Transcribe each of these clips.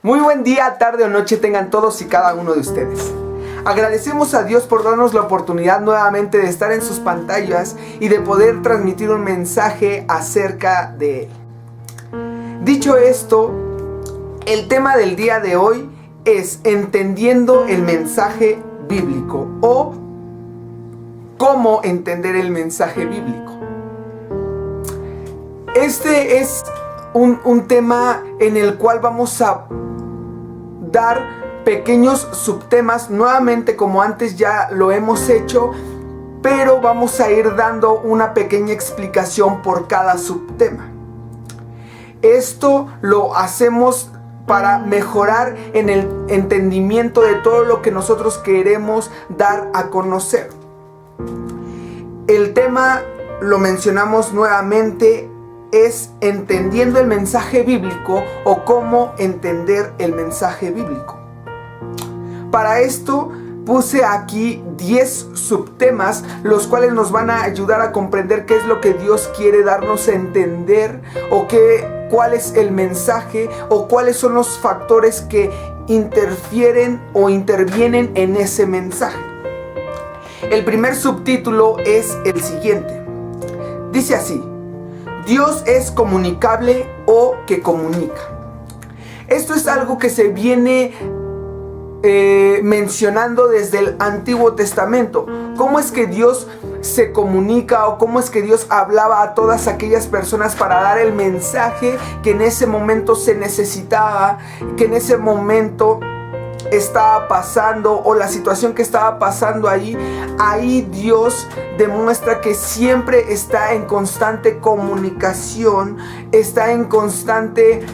Muy buen día, tarde o noche tengan todos y cada uno de ustedes. Agradecemos a Dios por darnos la oportunidad nuevamente de estar en sus pantallas y de poder transmitir un mensaje acerca de Él. Dicho esto, el tema del día de hoy es entendiendo el mensaje bíblico o cómo entender el mensaje bíblico. Este es un tema en el cual vamos a dar pequeños subtemas, nuevamente como antes ya lo hemos hecho, pero vamos a ir dando una pequeña explicación por cada subtema. Esto lo hacemos para mejorar en el entendimiento de todo lo que nosotros queremos dar a conocer. El tema, lo mencionamos nuevamente, es entendiendo el mensaje bíblico o cómo entender el mensaje bíblico. Para esto puse aquí 10 subtemas, los cuales nos van a ayudar a comprender qué es lo que Dios quiere darnos a entender o cuál es el mensaje o cuáles son los factores que interfieren o intervienen en ese mensaje. El primer subtítulo es el siguiente. Dice así: Dios es comunicable o que comunica. Esto es algo que se viene mencionando desde el Antiguo Testamento. ¿Cómo es que Dios se comunica o cómo es que Dios hablaba a todas aquellas personas para dar el mensaje que en ese momento se necesitaba, que en ese momento estaba pasando o la situación que estaba pasando ahí? Ahí Dios demuestra que siempre está en constante comunicación, está en constante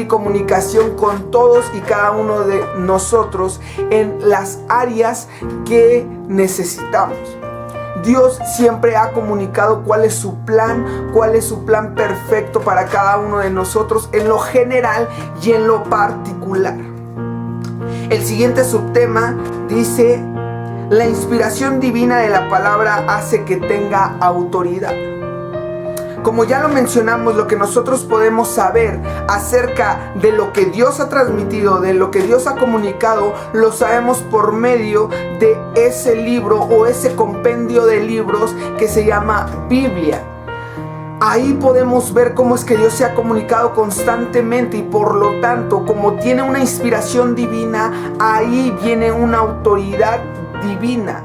comunicación con todos y cada uno de nosotros en las áreas que necesitamos. Dios siempre ha comunicado cuál es su plan perfecto para cada uno de nosotros en lo general y en lo particular. El siguiente subtema dice: la inspiración divina de la palabra hace que tenga autoridad. Como ya lo mencionamos, lo que nosotros podemos saber acerca de lo que Dios ha transmitido, de lo que Dios ha comunicado, lo sabemos por medio de ese libro o ese compendio de libros que se llama Biblia. Ahí podemos ver cómo es que Dios se ha comunicado constantemente y por lo tanto, como tiene una inspiración divina, ahí viene una autoridad divina.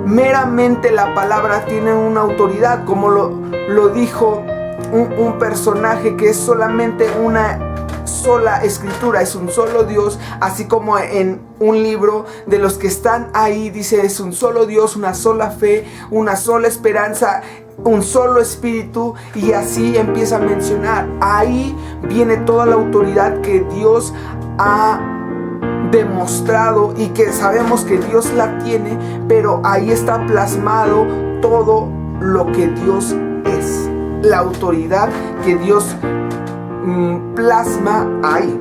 Meramente la palabra tiene una autoridad, como lo dijo un personaje, que es solamente una sola escritura, es un solo Dios, así como en un libro de los que están ahí dice: es un solo Dios, una sola fe, una sola esperanza, un solo espíritu, y así empieza a mencionar. Ahí viene toda la autoridad que Dios ha demostrado y que sabemos que Dios la tiene, pero ahí está plasmado todo lo que Dios es, la autoridad que Dios plasma ahí.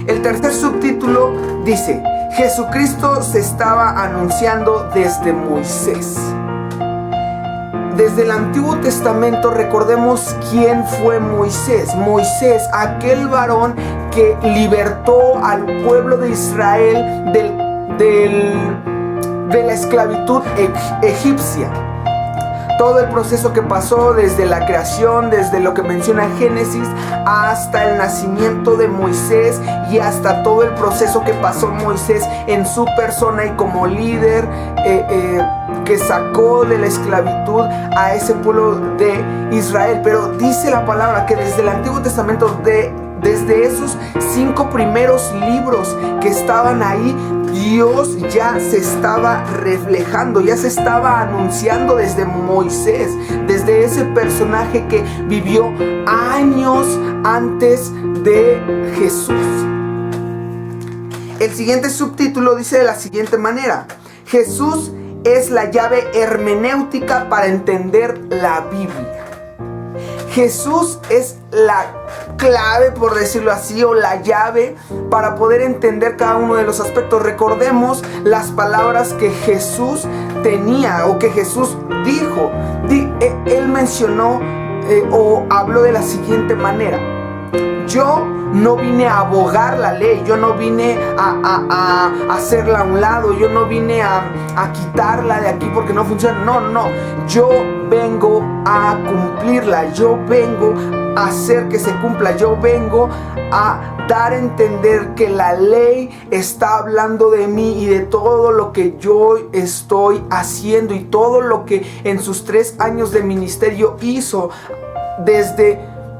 El tercer subtítulo dice: Jesucristo se estaba anunciando desde Moisés. Desde el Antiguo Testamento recordemos quién fue Moisés. Moisés, aquel varón que libertó al pueblo de Israel de la esclavitud egipcia. Todo el proceso que pasó desde la creación, desde lo que menciona Génesis, hasta el nacimiento de Moisés y hasta todo el proceso que pasó Moisés en su persona y como líder que sacó de la esclavitud a ese pueblo de Israel. Pero dice la palabra que desde el Antiguo Testamento, desde esos 5 primeros libros que estaban ahí, Dios ya se estaba reflejando, ya se estaba anunciando desde Moisés, desde ese personaje que vivió años antes de Jesús. El siguiente subtítulo dice de la siguiente manera: Jesús es la llave hermenéutica para entender la Biblia. Jesús es la clave, por decirlo así, o la llave para poder entender cada uno de los aspectos. Recordemos las palabras que Jesús tenía o que Jesús dijo. Él mencionó o habló de la siguiente manera: yo no vine a abogar la ley, yo no vine a hacerla a un lado, yo no vine a quitarla de aquí porque no funciona. No, yo vengo a cumplirla, yo vengo a hacer que se cumpla, yo vengo a dar a entender que la ley está hablando de mí y de todo lo que yo estoy haciendo y todo lo que en sus 3 años de ministerio hizo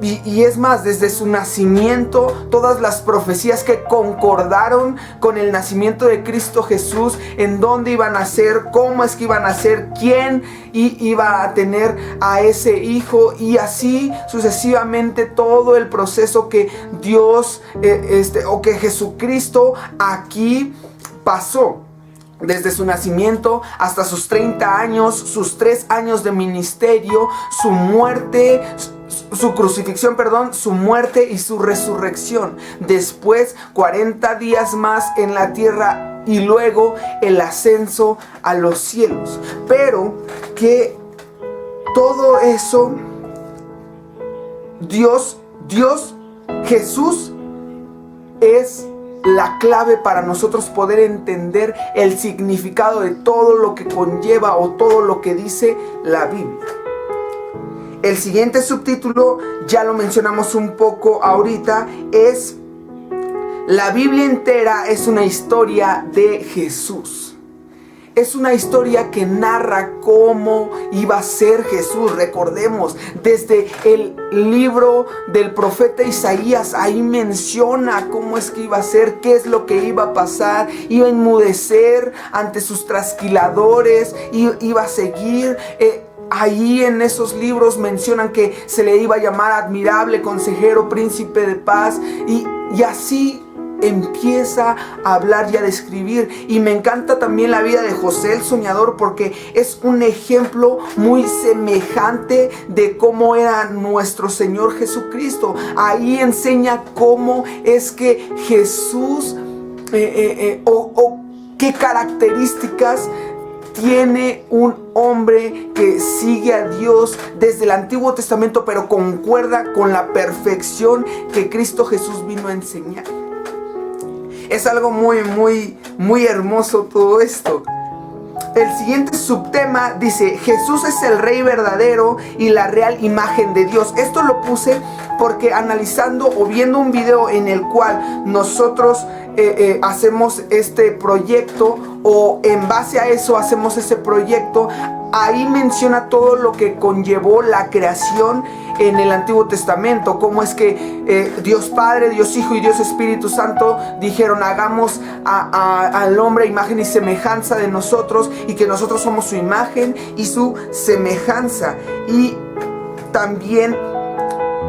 y es más, desde su nacimiento, todas las profecías que concordaron con el nacimiento de Cristo Jesús, en dónde iban a ser, cómo es que iban a ser, quién iba a tener a ese hijo, y así sucesivamente todo el proceso que Dios o que Jesucristo aquí pasó. Desde su nacimiento hasta sus 30 años, sus 3 años de ministerio, su muerte, su crucifixión, su muerte y su resurrección. Después 40 días más en la tierra y luego el ascenso a los cielos. Pero que todo eso, Jesús es la clave para nosotros poder entender el significado de todo lo que conlleva o todo lo que dice la Biblia. El siguiente subtítulo, ya lo mencionamos un poco ahorita, es: la Biblia entera es una historia de Jesús. Es una historia que narra cómo iba a ser Jesús. Recordemos, desde el libro del profeta Isaías, ahí menciona cómo es que iba a ser, qué es lo que iba a pasar. Iba a enmudecer ante sus trasquiladores, iba a seguir. Ahí en esos libros mencionan que se le iba a llamar admirable, consejero, príncipe de paz, y así empieza a hablar y a describir. Y me encanta también la vida de José el soñador, porque es un ejemplo muy semejante de cómo era nuestro Señor Jesucristo. Ahí enseña cómo es que Jesús o qué características tiene un hombre que sigue a Dios desde el Antiguo Testamento, pero concuerda con la perfección que Cristo Jesús vino a enseñar. Es algo muy hermoso todo esto. El siguiente subtema dice: Jesús es el Rey verdadero y la real imagen de Dios. Esto lo puse porque analizando o viendo un video en el cual nosotros hacemos este proyecto, o en base a eso hacemos ese proyecto, ahí menciona todo lo que conllevó la creación en el Antiguo Testamento. Cómo es que Dios Padre, Dios Hijo y Dios Espíritu Santo dijeron: hagamos al hombre a imagen y semejanza de nosotros, y que nosotros somos su imagen y su semejanza. Y también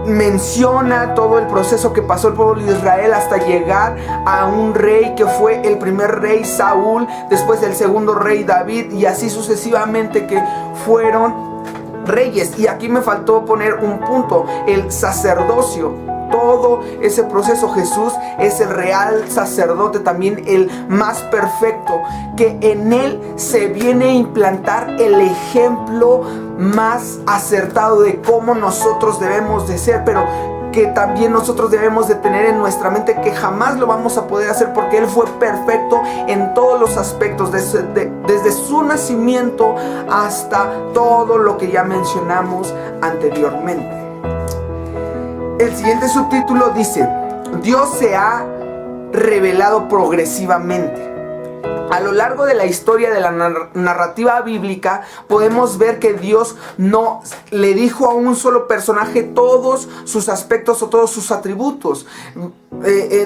menciona todo el proceso que pasó el pueblo de Israel hasta llegar a un rey que fue el primer rey Saúl, después el segundo rey David, y así sucesivamente que fueron reyes. Y aquí me faltó poner un punto: el sacerdocio. Todo ese proceso, Jesús es el real sacerdote, también el más perfecto, que en él se viene a implantar el ejemplo más acertado de cómo nosotros debemos de ser, pero que también nosotros debemos de tener en nuestra mente que jamás lo vamos a poder hacer, porque él fue perfecto en todos los aspectos, desde su nacimiento hasta todo lo que ya mencionamos anteriormente. El siguiente subtítulo dice: Dios se ha revelado progresivamente. A lo largo de la historia de la narrativa bíblica podemos ver que Dios no le dijo a un solo personaje todos sus aspectos o todos sus atributos.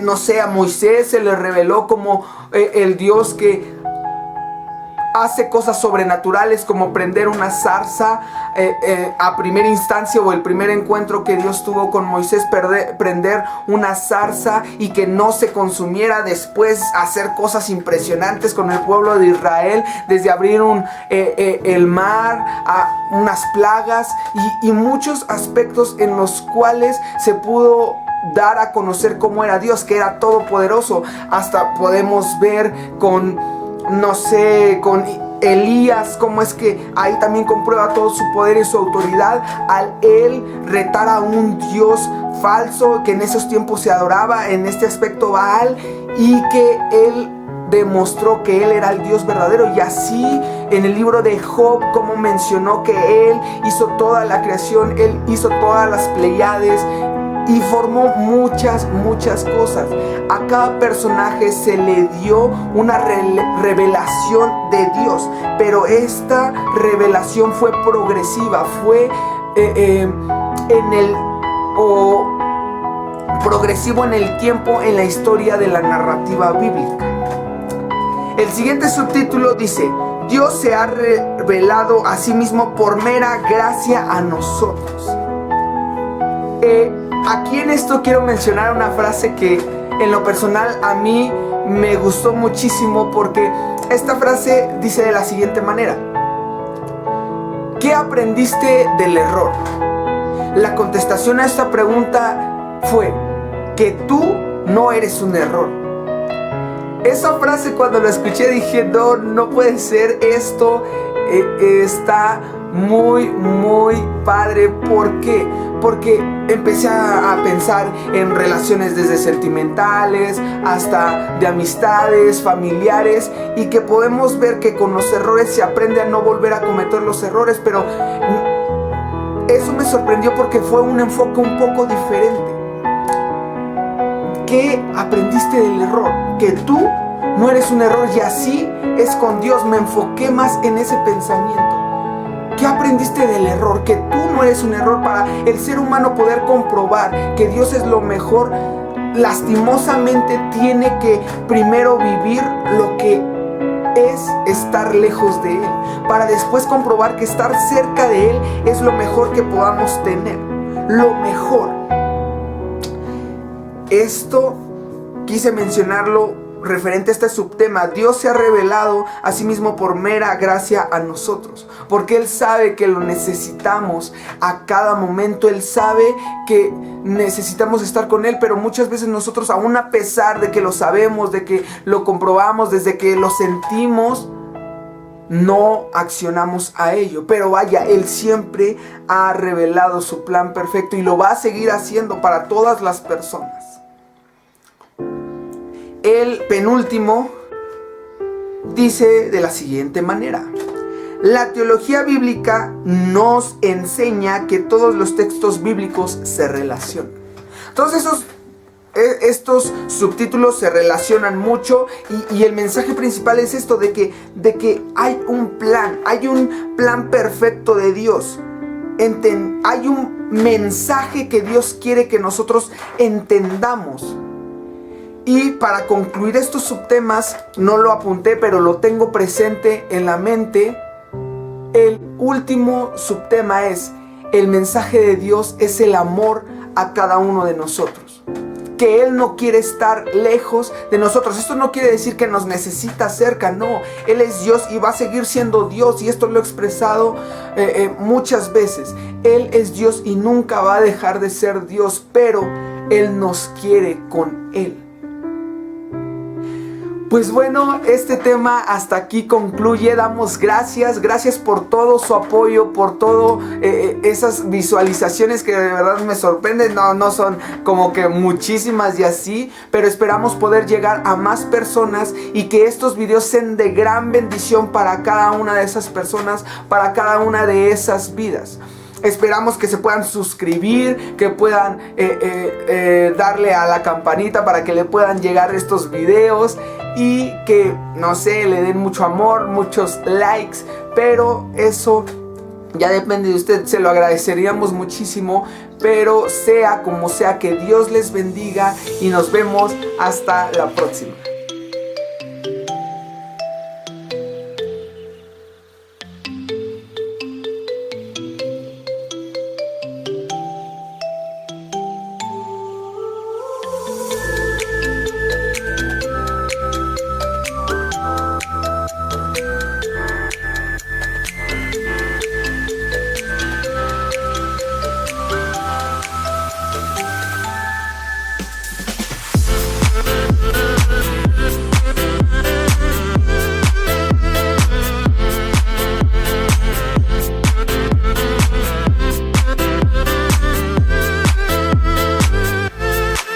No sé, a Moisés se le reveló como el Dios que hace cosas sobrenaturales, como prender una zarza a primera instancia, o el primer encuentro que Dios tuvo con Moisés, prender una zarza y que no se consumiera. Después hacer cosas impresionantes con el pueblo de Israel, desde abrir el mar a unas plagas y muchos aspectos en los cuales se pudo dar a conocer cómo era Dios, que era todopoderoso. Hasta podemos ver con Elías, cómo es que ahí también comprueba todo su poder y su autoridad al él retar a un Dios falso que en esos tiempos se adoraba, en este aspecto Baal, y que él demostró que él era el Dios verdadero. Y así en el libro de Job, como mencionó que él hizo toda la creación, él hizo todas las Pleiades y formó muchas cosas. A cada personaje se le dio una revelación de Dios, pero esta revelación fue progresiva, fue progresivo en el tiempo, en la historia de la narrativa bíblica. El siguiente subtítulo dice: Dios se ha revelado a sí mismo por mera gracia a nosotros. Aquí en esto quiero mencionar una frase que en lo personal a mí me gustó muchísimo, porque esta frase dice de la siguiente manera: ¿qué aprendiste del error? La contestación a esta pregunta fue que tú no eres un error. Esa frase, cuando la escuché, dije, no puede ser esto. Está muy padre. ¿Por qué? Porque empecé a pensar en relaciones desde sentimentales hasta de amistades, familiares, y que podemos ver que con los errores se aprende a no volver a cometer los errores. Pero eso me sorprendió porque fue un enfoque un poco diferente. ¿Qué aprendiste del error? Que tú no eres un error, y así es con Dios. Me enfoqué más en ese pensamiento. ¿Qué aprendiste del error? Que tú no eres un error. Para el ser humano poder comprobar que Dios es lo mejor, lastimosamente tiene que primero vivir lo que es estar lejos de Él, para después comprobar que estar cerca de Él es lo mejor que podamos tener. Lo mejor. Esto quise mencionarlo referente a este subtema. Dios se ha revelado a sí mismo por mera gracia a nosotros, porque Él sabe que lo necesitamos a cada momento. Él sabe que necesitamos estar con Él, pero muchas veces nosotros, aún a pesar de que lo sabemos, de que lo comprobamos, desde que lo sentimos, no accionamos a ello. Pero vaya, Él siempre ha revelado su plan perfecto y lo va a seguir haciendo para todas las personas. El penúltimo dice de la siguiente manera: la teología bíblica nos enseña que todos los textos bíblicos se relacionan. Entonces estos subtítulos se relacionan mucho, y el mensaje principal es esto, de que hay un plan perfecto de Dios. Hay un mensaje que Dios quiere que nosotros entendamos. Y para concluir estos subtemas, no lo apunté, pero lo tengo presente en la mente. El último subtema es: el mensaje de Dios es el amor a cada uno de nosotros. Que Él no quiere estar lejos de nosotros. Esto no quiere decir que nos necesita cerca, no. Él es Dios y va a seguir siendo Dios, y esto lo he expresado muchas veces. Él es Dios y nunca va a dejar de ser Dios, pero Él nos quiere con Él. Pues bueno, este tema hasta aquí concluye. Damos gracias por todo su apoyo, por todo esas visualizaciones que de verdad me sorprenden. No son como que muchísimas y así, pero esperamos poder llegar a más personas y que estos videos sean de gran bendición para cada una de esas personas, para cada una de esas vidas. Esperamos que se puedan suscribir, que puedan darle a la campanita para que le puedan llegar estos videos, y que, no sé, le den mucho amor, muchos likes, pero eso ya depende de usted. Se lo agradeceríamos muchísimo, pero sea como sea, que Dios les bendiga y nos vemos hasta la próxima.